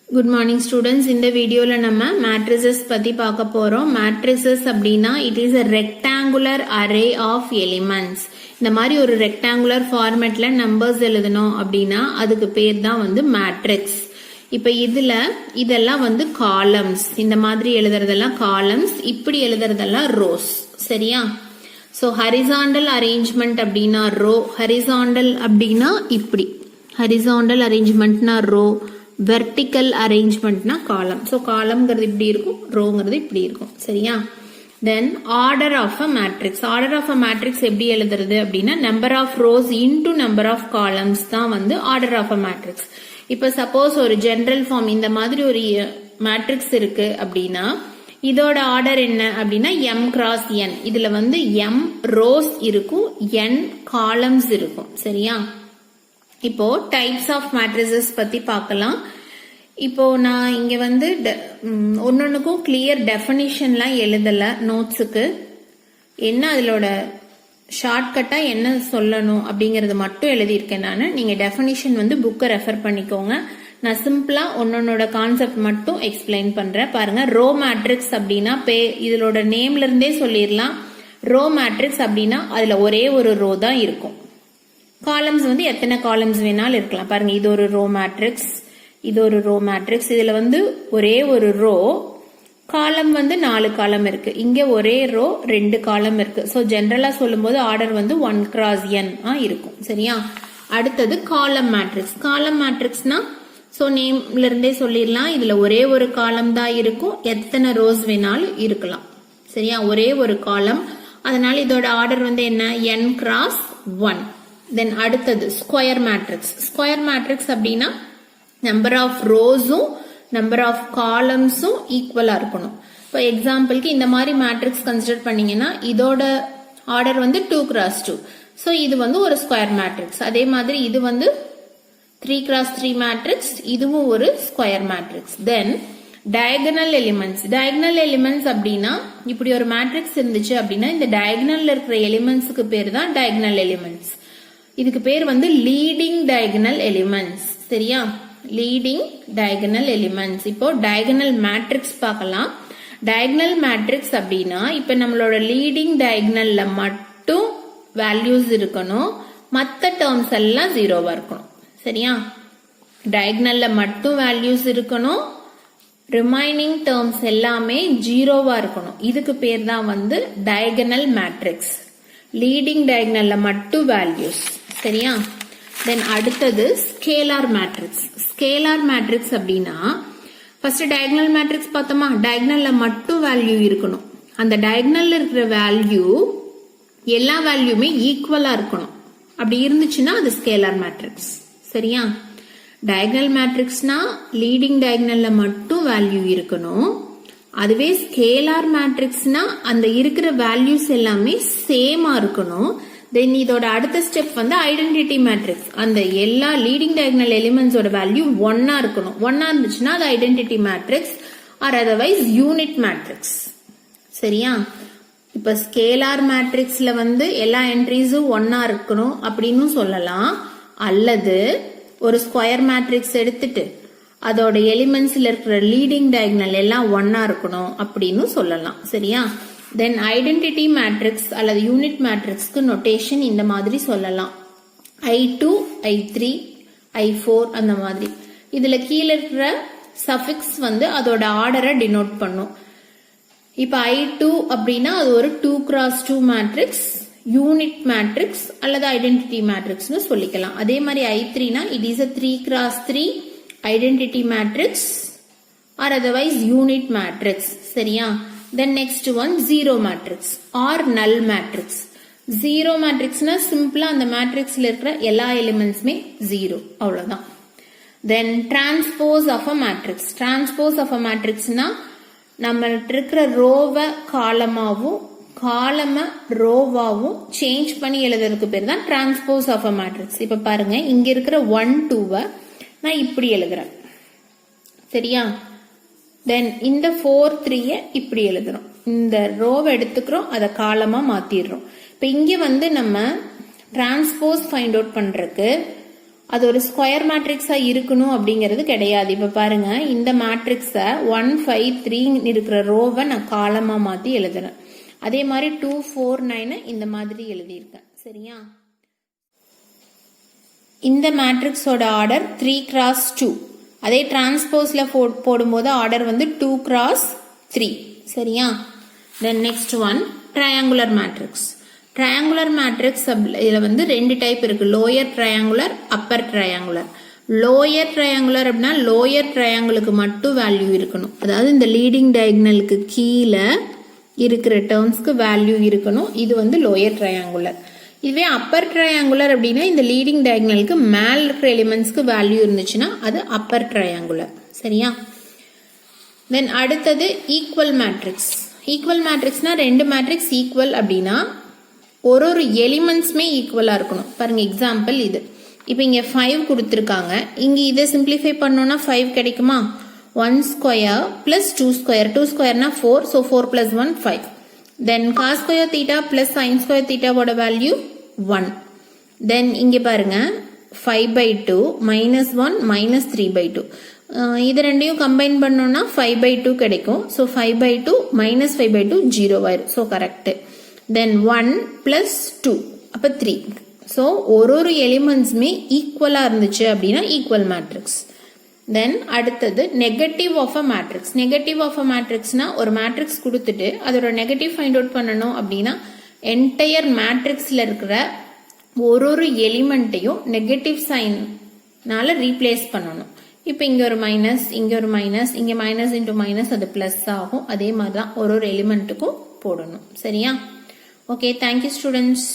Good morning students. In the video la nama matrices பத்தி பார்க்க போறோம். Matrices அப்படினா it is a rectangular array of elements. இந்த மாதிரி ஒரு rectangular formatல numbers எழுதணும் அப்படினா அதுக்கு பேர் தான் வந்து matrix. இப்போ இதெல்லாம் வந்து columns. இந்த மாதிரி எழுதுறதெல்லாம் columns, இப்படி எழுதுறதெல்லாம் rows. சரியா? So horizontal arrangement அப்படினா row, horizontal அப்படினா இப்படி. Horizontal arrangementனா row, vertical arrangementனா column. So columnங்கிறது இப்படி இருக்கும், rowங்கிறது இப்படி இருக்கும். சரியா? Then order of a matrix. Order of a matrix எப்படி எழுதுறது அப்படின்னா number of rows into number of columns தான் வந்து order of a matrix. இப்போ suppose ஒரு general form இந்த மாதிரி ஒரு matrix இருக்கு அப்படின்னா இதோட ஆர்டர் என்ன அப்படின்னா m cross n. இதுல வந்து m rows இருக்கும், n columns இருக்கும். சரியா? இப்போ டைப்ஸ் ஆஃப் மேட்ரிசஸ் பத்தி பார்க்கலாம். இப்போ நான் இங்க வந்து ஒன்னொன்னுக்கும் கிளியர் டெஃபினிஷன்லாம் எழுதல நோட்ஸுக்கு. என்ன அதோட ஷார்ட்கட்டா என்ன சொல்லணும் அப்படிங்கறது மட்டும் எழுதியிருக்கேன் நான். நீங்க டெஃபினிஷன் வந்து புக்கை ரெஃபர் பண்ணிக்கோங்க. நான் சிம்பிளா ஒன்னொன்னோட கான்செப்ட் மட்டும் எக்ஸ்பிளைன் பண்றேன். பாருங்க, ரோ மேட்ரிக்ஸ் அப்படின்னா இதோட நேம்ல இருந்தே சொல்லிடலாம். ரோ மேட்ரிக்ஸ் அப்படின்னா அதுல ஒரே ஒரு ரோ தான் இருக்கும். காலம்ஸ் வந்து எத்தனை காலம்ஸ் வேணாலும் இருக்கலாம். பாருங்க, இது ஒரு ரோ மேட்ரிக்ஸ், இது ஒரு ரோ மேட்ரிக்ஸ். இதுல வந்து ஒரே ஒரு ரோ, காலம் வந்து 4 காலம் இருக்கு. இங்க ஒரே ரோ 2 காலம் இருக்கு. சோ ஜெனரலா சொல்லும் போது ஆர்டர் வந்து 1 cross n இருக்கும். சரியா? அடுத்தது காலம் மேட்ரிக்ஸ். காலம் மேட்ரிக்ஸ்னா சோ நேம்ல இருந்தே சொல்லிடலாம், இதுல ஒரே ஒரு காலம் தான் இருக்கும், எத்தனை ரோஸ் வேணாலும் இருக்கலாம். சரியா? ஒரே ஒரு காலம், அதனால இதோட ஆர்டர் வந்து என்ன, n cross 1. தென் அடுத்தது ஸ்கொயர் மேட்ரிக்ஸ். ஸ்கொயர் மேட்ரிக்ஸ் அப்படின்னா நம்பர் ஆஃப் ரோஸும் நம்பர் ஆஃப் காலம்ஸும் ஈக்குவலா இருக்கணும். இப்போ எக்ஸாம்பிளுக்கு இந்த மாதிரி மேட்ரிக்ஸ் கன்சிடர் பண்ணீங்கன்னா இதோட ஆர்டர் வந்து 2 cross 2. ஸோ இது வந்து ஒரு ஸ்கொயர் மேட்ரிக்ஸ். அதே மாதிரி இது வந்து 3 cross 3 மேட்ரிக்ஸ், இதுவும் ஒரு ஸ்கொயர் மேட்ரிக்ஸ். தென் டயகனல் எலிமெண்ட்ஸ். டயகனல் எலிமெண்ட்ஸ் அப்படின்னா இப்படி ஒரு மேட்ரிக்ஸ் இருந்துச்சு அப்படின்னா இந்த டயகனல்ல இருக்கிற எலிமெண்ட்ஸுக்கு பேர் தான் டயகனல் எலிமெண்ட்ஸ். இதுக்கு பேர் வந்து லீடிங் டயகனல் எலிமெண்ட்ஸ். சரியா? Leading diagonal elements. இப்போ டயகனல் மேட்ரிக்ஸ் பார்க்கலாம். டயகனல் மேட்ரிக்ஸ் அப்படின்னா இப்ப நம்மளோட லீடிங் டயகனல்ல மட்டும் வேல்யூஸ் இருக்கணும், மற்ற டேர்ம்ஸ் எல்லாம் ஜீரோவா இருக்கணும். சரியா? டயகனல்ல மட்டும் வேல்யூஸ் இருக்கணும், ரிமைனிங் டேர்ம்ஸ் எல்லாமே ஜீரோவா இருக்கணும். இதுக்கு பேர் தான் வந்து டயகனல் மேட்ரிக்ஸ். லீடிங் டயகனல்ல மட்டும் வேல்யூஸ். சரியா? தென் அடுத்தது ஸ்கேலார் மேட்ரிக்ஸ். ஸ்கேலார் மேட்ரிக்ஸ் அப்படின்னா ஃபர்ஸ்ட் டயகனல் மேட்ரிக்ஸ் பார்த்தோமா, டயகனல்ல மட்டும் வேல்யூ இருக்கணும். அந்த டயகனல்ல இருக்கிற வேல்யூ எல்லா வேல்யூமே ஈக்குவலா இருக்கணும். அப்படி இருந்துச்சுன்னா அது ஸ்கேலார் மேட்ரிக்ஸ். சரியா? டயகனல் மேட்ரிக்ஸ்னா லீடிங் டயகனல்ல மட்டும் வேல்யூ இருக்கணும். அதுவே ஸ்கேலார் மேட்ரிக்ஸ்னா அந்த இருக்கிற வேல்யூஸ் எல்லாமே சேமா இருக்கணும். தென் இதோட அடுத்த ஸ்டெப் வந்து ஐடென்டிட்டி மேட்ரிக்ஸ். அந்த எல்லா லீடிங் டயகனல் எலிமெண்ட்ஸோட வேல்யூ 1 இருக்கணும். 1 இருந்துச்சுன்னா அது identity matrix or otherwise unit matrix. சரியா? இப்ப ஸ்கேலார் மேட்ரிக்ஸ்ல வந்து எல்லா என்ட்ரிஸும் 1 இருக்கணும் அப்படின்னு சொல்லலாம். அல்லது ஒரு ஸ்கொயர் மேட்ரிக்ஸ் எடுத்துட்டு அதோட எலிமெண்ட்ஸ்ல இருக்கிற லீடிங் டயகனல் எல்லாம் 1 இருக்கணும் அப்படின்னு சொல்லலாம். சரியா? தென் ஐடென்டிட்டி மேட்ரிக்ஸ் அல்லது யூனிட் மேட்ரிக்ஸ்க்கு நோட்டேஷன் இந்த மாதிரி சொல்லலாம். I2, I3, I4 அந்த மாதிரி. இதுல கீழே இருக்கிற சஃபிக்ஸ் வந்து அதோட ஆர்டரை டினோட் பண்ணும். இப்ப I2 அப்படின்னா அது ஒரு 2 cross 2 மேட்ரிக்ஸ், யூனிட் மேட்ரிக்ஸ் அல்லது ஐடென்டிட்டி மேட்ரிக்ஸ்னு சொல்லிக்கலாம். அதே மாதிரி I3னா it is a 3 cross 3 identity matrix or otherwise unit matrix. சரியா? Then next one zero matrix or null matrix. Zero மேட்ரிக்ஸ்னா சிம்பிளா அந்த மேட்ரிக்ஸ்ல இருக்கிற எல்லா எலிமெண்ட்ஸுமே ஜீரோ, அவ்வளவுதான். Then transpose of a matrix. Transpose of a மேட்ரிக்ஸ்னா நம்ம இருக்கிற ரோவை காலமாவும் காலம ரோவாவும் சேஞ்ச் பண்ணி எழுதுறதுக்கு பேர் தான் டிரான்ஸ்போஸ் ஆஃப் அ மேட்ரிக்ஸ். இப்ப பாருங்க, இங்க இருக்கிற 1 2 நான் இப்படி எழுதுறேன். சரியா? தென் இந்த 4 3 இப்படி எழுதுறோம். இந்த ரோவை எடுத்துக்கிறோம், அதை காலமா மாத்திடுறோம். இப்ப இங்க வந்து நம்ம டிரான்ஸ்போஸ் ஃபைண்ட் அவுட் பண்றதுக்கு அது ஒரு ஸ்கொயர் மேட்ரிக்ஸா இருக்கணும் அப்படிங்கிறது கிடையாது. இப்ப பாருங்க, இந்த மேட்ரிக்ஸ 1 5 3 இருக்கிற ரோவை நான் காலமா மாத்தி எழுதுறேன். அதே மாதிரி 2 4 9 இந்த மாதிரி எழுதியிருக்கேன். சரியா? இந்த மேட்ரிக்ஸோட ஆர்டர் 3 x 2. அதே டிரான்ஸ்போஸ்ல போடும்போது ஆர்டர் வந்து 2 x 3. சரியா? Then next one, triangular matrix. Triangular matrix இதுல வந்து ரெண்டு டைப் இருக்கு, lower triangular, upper triangular. lower triangular அப்படின்னா lower triangleக்கு மட்டும் வேல்யூ இருக்கணும். அதாவது இந்த லீடிங் டயகனலுக்கு கீழே இருக்கிற டேர்ம்ஸ்க்கு வேல்யூ இருக்கணும். இது வந்து lower triangular. இதுவே அப்பர் ட்ரையாங்குலர் அப்படின்னா இந்த லீடிங் டயகனலுக்கு மேல் இருக்கிற எலிமெண்ட்ஸ்க்கு வேல்யூ இருந்துச்சுன்னா அது அப்பர் ட்ரையாங்குலர். சரியா? தென் அடுத்தது ஈக்குவல் மேட்ரிக்ஸ். ஈக்குவல் மேட்ரிக்ஸ்னா ரெண்டு மேட்ரிக்ஸ் ஈக்குவல் அப்படின்னா ஒரு ஒரு எலிமெண்ட்ஸ்மே ஈக்குவலா இருக்கணும். பாருங்க, எக்ஸாம்பிள் இது. இப்போ இங்க 5 கொடுத்துருக்காங்க. இங்க இதை சிம்பிளிஃபை பண்ணோம்னா 5 கிடைக்குமா? 1 ஸ்கொயர் பிளஸ் 2 ஸ்கொயர். 2 ஸ்கொயர்னா 4. So 4 plus 1 5. Then cos square theta plus sine square தீட்டாவோட வேல்யூ 1. தென் இங்க பாருங்க, 5/2 -1 -3/2. இது ரெண்டையும் கம்பைன் பண்ணோம்னா 5/2 கிடைக்கும். ஸோ 5/2 -5/2 0 ஆயிரும். So correct. தென் 1 + 2 அப்போ 3. ஸோ ஒரு எலிமெண்ட்ஸுமே ஈக்குவலா இருந்துச்சு அப்படின்னா ஈக்குவல் மேட்ரிக்ஸ். தென் அடுத்தது negative of a matrix. Negative of a மேட்ரிக்ஸ்னா ஒரு மேட்ரிக்ஸ் கொடுத்துட்டு அதோட நெகட்டிவ் ஃபைண்ட் அவுட் பண்ணணும் அப்படின்னா என்டையர் மேட்ரிக்ஸ்ல இருக்கிற ஒரு எலிமெண்ட்டையும் நெகட்டிவ் சைன்னால ரீப்ளேஸ் பண்ணணும். இப்போ இங்க ஒரு மைனஸ், இங்க ஒரு மைனஸ், இங்க மைனஸ் இன்டூ மைனஸ் அது பிளஸ் ஆகும். அதே மாதிரி தான் ஒரு எலிமெண்ட்டுக்கும் போடணும். சரியா? Okay, thank you students.